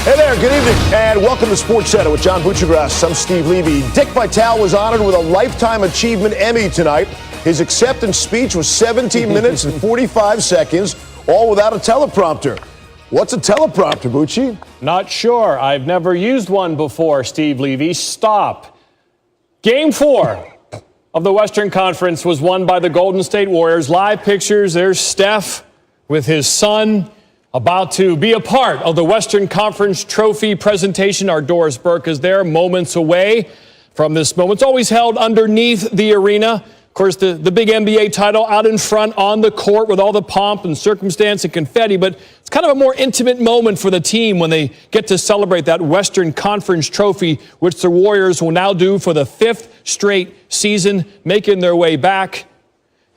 Hey there, good evening, and welcome to Sports Center with John Buccigross. I'm Steve Levy. Dick Vitale was honored with a Lifetime Achievement Emmy tonight. His acceptance speech was 17 minutes and 45 seconds, all without a teleprompter. What's a teleprompter, Bucci? Not sure. I've never used one before, Steve Levy. Stop. Game 4 of the Western Conference was won by the Golden State Warriors. Live pictures, there's Steph with his son, about to be a part of the Western Conference trophy presentation. Our Doris Burke is there, moments away from this moment. It's always held underneath the arena. Of course, the big NBA title out in front on the court with all the pomp and circumstance and confetti, but it's kind of a more intimate moment for the team when they get to celebrate that Western Conference trophy, which the Warriors will now do for the 5th straight season, making their way back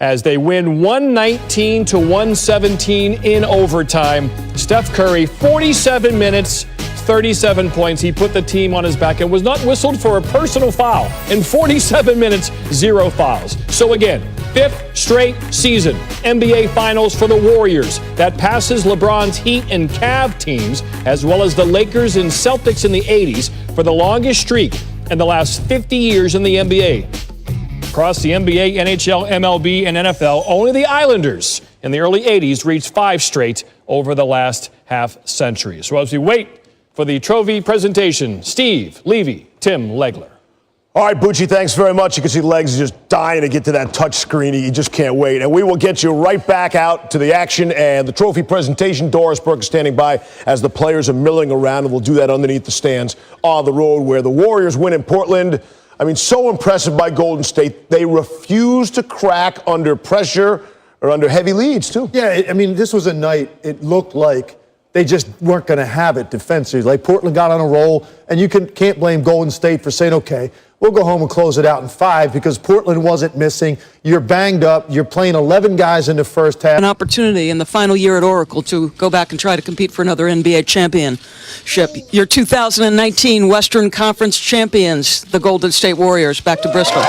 as they win 119-117 in overtime. Steph Curry, 47 minutes, 37 points. He put the team on his back and was not whistled for a personal foul. In 47 minutes, 0 fouls. So again, 5th straight season, NBA Finals for the Warriors. That passes LeBron's Heat and Cavs teams, as well as the Lakers and Celtics in the 80s for the longest streak in the last 50 years in the NBA. Across the NBA, NHL, MLB, and NFL, only the Islanders in the early 80s reached 5 straight over the last half century. So as we wait for the trophy presentation, Steve Levy, Tim Legler. All right, Bucci, thanks very much. You can see Legs is just dying to get to that touch screen. He just can't wait. And we will get you right back out to the action and the trophy presentation. Doris Burke is standing by as the players are milling around, and we'll do that underneath the stands on the road where the Warriors win in Portland. I mean, so impressive by Golden State. They refuse to crack under pressure or under heavy leads, too. Yeah, I mean, this was a night, it looked like they just weren't going to have it defensively. Like, Portland got on a roll, and you can't blame Golden State for saying, okay, we'll go home and close it out in 5 because Portland wasn't missing. You're banged up. You're playing 11 guys in the first half. An opportunity in the final year at Oracle to go back and try to compete for another NBA championship. Your 2019 Western Conference champions, the Golden State Warriors. Back to Bristol.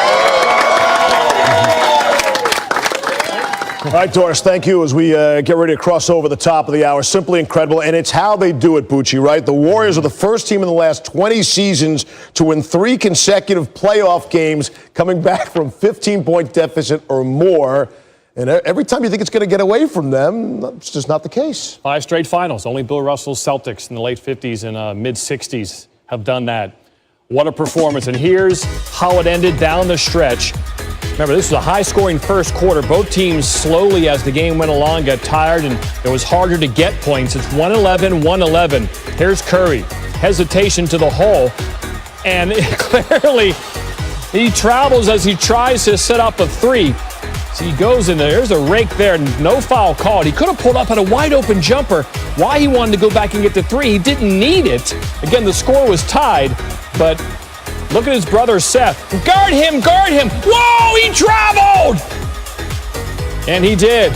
All right, Doris, thank you as we get ready to cross over the top of the hour. Simply incredible, and it's how they do it, Bucci, right? The Warriors are the first team in the last 20 seasons to win 3 consecutive playoff games, coming back from 15-point deficit or more. And every time you think it's going to get away from them, it's just not the case. 5 straight finals. Only Bill Russell's Celtics in the late 50s and mid-60s have done that. What a performance. And here's how it ended down the stretch. Remember, this was a high-scoring first quarter. Both teams slowly, as the game went along, got tired, and it was harder to get points. It's 111-111. Here's Curry. Hesitation to the hole. And clearly, he travels as he tries to set up a 3. So he goes in there. There's a rake there. No foul called. He could have pulled up at a wide-open jumper. Why he wanted to go back and get the 3, he didn't need it. Again, the score was tied, but look at his brother, Seth. Guard him, guard him. Whoa, he traveled! And he did.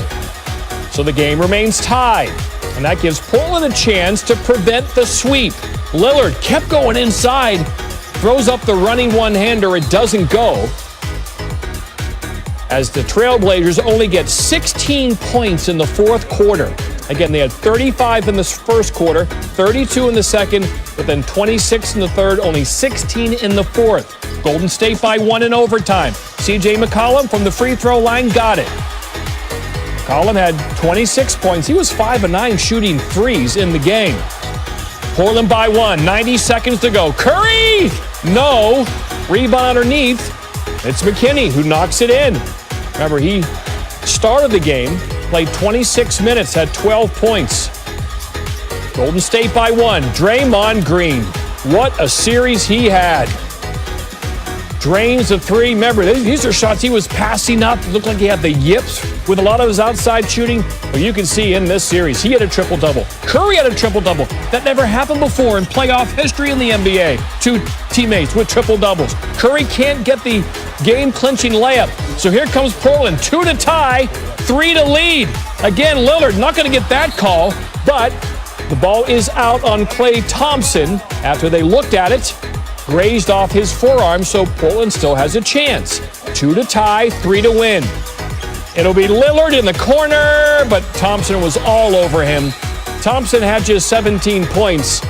So the game remains tied. And that gives Portland a chance to prevent the sweep. Lillard kept going inside. Throws up the running one-hander. It doesn't go. As the Trailblazers only get 16 points in the fourth quarter. Again, they had 35 in the first quarter, 32 in the second, but then 26 in the third, only 16 in the fourth. Golden State by 1 in overtime. C.J. McCollum from the free throw line got it. McCollum had 26 points. He was 5 of 9 shooting threes in the game. Portland by 1, 90 seconds to go. Curry! No. Rebound underneath. It's McKinney who knocks it in. Remember, he started the game, played 26 minutes, had 12 points. Golden State by 1. Draymond Green. What a series he had. Drains the 3. Remember, these are shots he was passing up. It looked like he had the yips with a lot of his outside shooting. But you can see in this series, he had a triple-double. Curry had a triple-double. That never happened before in playoff history in the NBA. 2 teammates with triple-doubles. Curry can't get the game-clinching layup. So here comes Portland. 2 to tie, 3 to lead. Again, Lillard not going to get that call, but the ball is out on Klay Thompson after they looked at it. Grazed off his forearm, so Portland still has a chance. 2 to tie, 3 to win. It'll be Lillard in the corner, but Thompson was all over him. Thompson had just 17 points.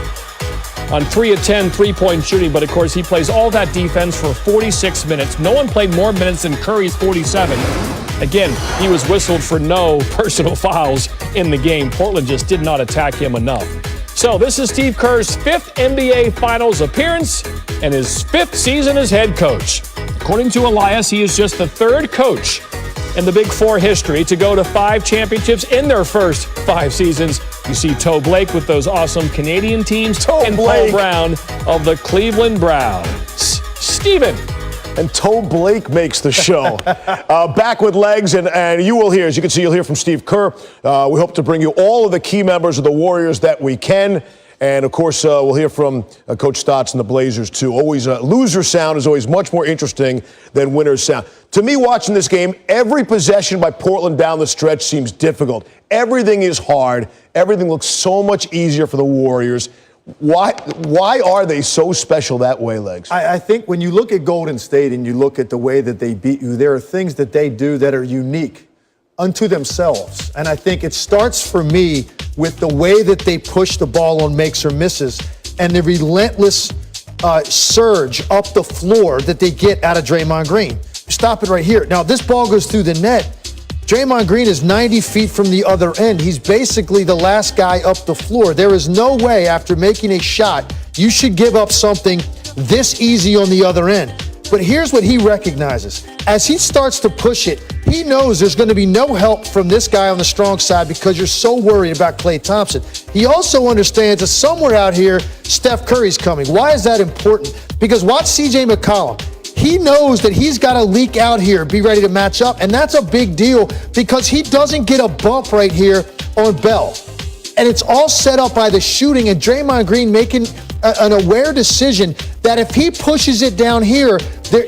on 3 of 10 3-point shooting, but of course he plays all that defense for 46 minutes. No one played more minutes than Curry's 47. Again, he was whistled for no personal fouls in the game. Portland just did not attack him enough. So this is Steve Kerr's 5th NBA Finals appearance and his 5th season as head coach. According to Elias, he is just the 3rd coach in the Big Four history to go to 5 championships in their first 5 seasons. You see Toe Blake with those awesome Canadian teams and Paul Brown of the Cleveland Browns. Steven. And Toe Blake makes the show. Back with Legs, and you will hear, as you can see, you'll hear from Steve Kerr. We hope to bring you all of the key members of the Warriors that we can. And, of course, we'll hear from Coach Stotts and the Blazers, too. Always, loser sound is always much more interesting than winner's sound. To me, watching this game, every possession by Portland down the stretch seems difficult. Everything is hard. Everything looks so much easier for the Warriors. Why are they so special that way, Legs? I think when you look at Golden State and you look at the way that they beat you, there are things that they do that are unique unto themselves. And I think it starts for me with the way that they push the ball on makes or misses and the relentless surge up the floor that they get out of Draymond Green. Stop it right here. Now, this ball goes through the net. Draymond Green is 90 feet from the other end. He's basically the last guy up the floor. There is no way after making a shot you should give up something this easy on the other end. But here's what he recognizes. As he starts to push it, he knows there's going to be no help from this guy on the strong side because you're so worried about Klay Thompson. He also understands that somewhere out here, Steph Curry's coming. Why is that important? Because watch CJ McCollum. He knows that he's got to leak out here, be ready to match up, and that's a big deal because he doesn't get a bump right here on Bell. And it's all set up by the shooting and Draymond Green making an aware decision that if he pushes it down here,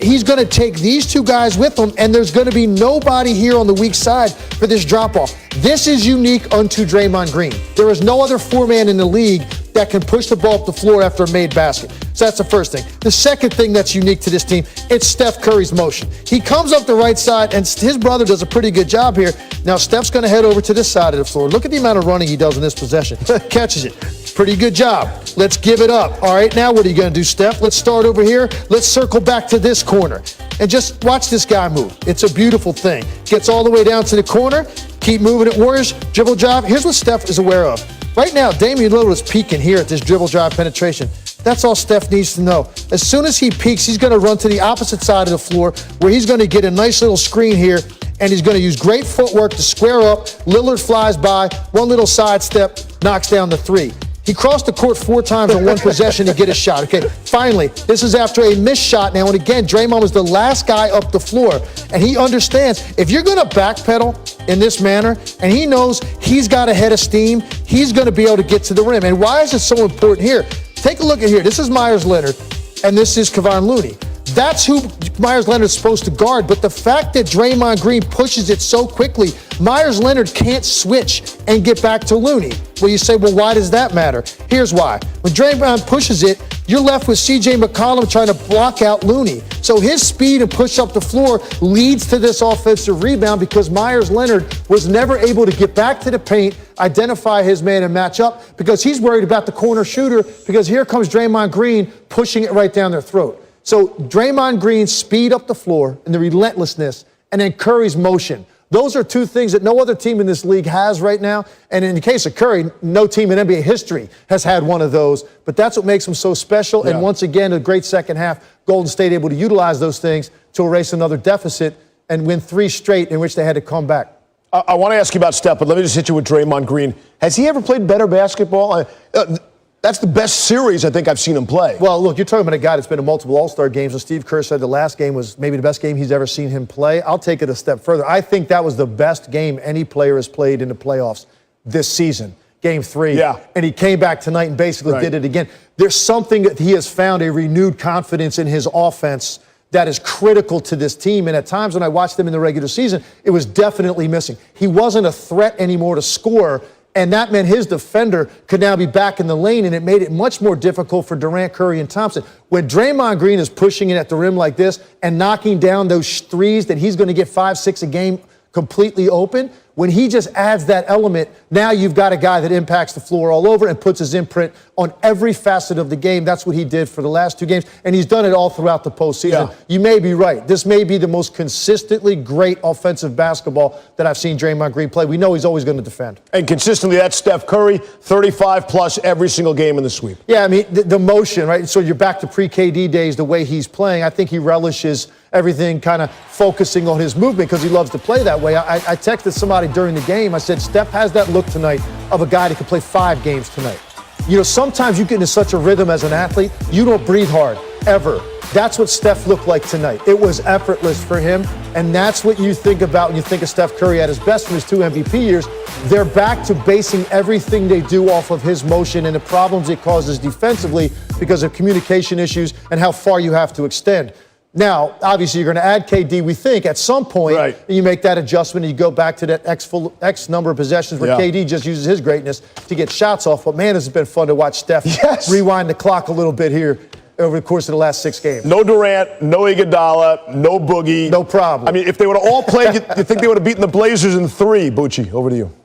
he's going to take these 2 guys with him, and there's going to be nobody here on the weak side for this drop-off. This is unique unto Draymond Green. There is no other 4-man in the league that can push the ball up the floor after a made basket. So that's the first thing. The second thing that's unique to this team, it's Steph Curry's motion. He comes up the right side, and his brother does a pretty good job here. Now, Steph's going to head over to this side of the floor. Look at the amount of running he does in this possession. Catches it. Pretty good job. Let's give it up. All right, now what are you going to do, Steph? Let's start over here. Let's circle back to this corner. And just watch this guy move. It's a beautiful thing. Gets all the way down to the corner. Keep moving it, Warriors. Dribble drive. Here's what Steph is aware of. Right now, Damian Lillard is peeking here at this dribble drive penetration. That's all Steph needs to know. As soon as he peeks, he's going to run to the opposite side of the floor where he's going to get a nice little screen here, and he's going to use great footwork to square up. Lillard flies by, one little sidestep, knocks down the 3. He crossed the court 4 times in one possession to get a shot. Okay, finally, this is after a missed shot now. And again, Draymond was the last guy up the floor. And he understands if you're going to backpedal in this manner, and he knows he's got a head of steam, he's going to be able to get to the rim. And why is it so important here? Take a look at here. This is Myers Leonard, and this is Kevon Looney. That's who Myers Leonard's supposed to guard. But the fact that Draymond Green pushes it so quickly, Myers Leonard can't switch and get back to Looney. Well, you say, well, why does that matter? Here's why. When Draymond pushes it, you're left with C.J. McCollum trying to block out Looney. So his speed and push up the floor leads to this offensive rebound because Myers Leonard was never able to get back to the paint, identify his man and match up because he's worried about the corner shooter because here comes Draymond Green pushing it right down their throat. So Draymond Green's speed up the floor and the relentlessness, and then Curry's motion. Those are 2 things that no other team in this league has right now. And in the case of Curry, no team in NBA history has had one of those. But that's what makes him so special. Yeah. And once again, a great second half. Golden State able to utilize those things to erase another deficit and win 3 straight in which they had to come back. I want to ask you about Steph, but let me just hit you with Draymond Green. Has he ever played better basketball? That's the best series I think I've seen him play. Well, look, you're talking about a guy that's been in multiple All-Star games, and Steve Kerr said the last game was maybe the best game he's ever seen him play. I'll take it a step further. I think that was the best game any player has played in the playoffs this season, Game 3. Yeah. And he came back tonight and basically did it again. There's something that he has found, a renewed confidence in his offense that is critical to this team. And at times when I watched them in the regular season, it was definitely missing. He wasn't a threat anymore to score. And that meant his defender could now be back in the lane, and it made it much more difficult for Durant, Curry, and Thompson. When Draymond Green is pushing it at the rim like this and knocking down those threes that he's going to get 5, 6 a game completely open. When he just adds that element, now you've got a guy that impacts the floor all over and puts his imprint on every facet of the game. That's what he did for the last 2 games, and he's done it all throughout the postseason. Yeah. You may be right. This may be the most consistently great offensive basketball that I've seen Draymond Green play. We know he's always going to defend. And consistently, that's Steph Curry, 35-plus every single game in the sweep. Yeah, I mean, the motion, right? So you're back to pre-KD days, the way he's playing. I think he relishes everything kind of focusing on his movement because he loves to play that way. I texted somebody during the game. I said, Steph has that look tonight of a guy that can play 5 games tonight. You know, sometimes you get into such a rhythm as an athlete, you don't breathe hard, ever. That's what Steph looked like tonight. It was effortless for him, and that's what you think about when you think of Steph Curry at his best from his 2 MVP years. They're back to basing everything they do off of his motion and the problems it causes defensively because of communication issues and how far you have to extend. Now, obviously, you're going to add KD, we think, at some point. Right. You make that adjustment and you go back to that X number of possessions where KD just uses his greatness to get shots off. But, man, it's been fun to watch Steph rewind the clock a little bit here over the course of the last 6 games. No Durant, no Iguodala, no Boogie. No problem. I mean, if they would have all played, you think they would have beaten the Blazers in 3, Bucci. Over to you.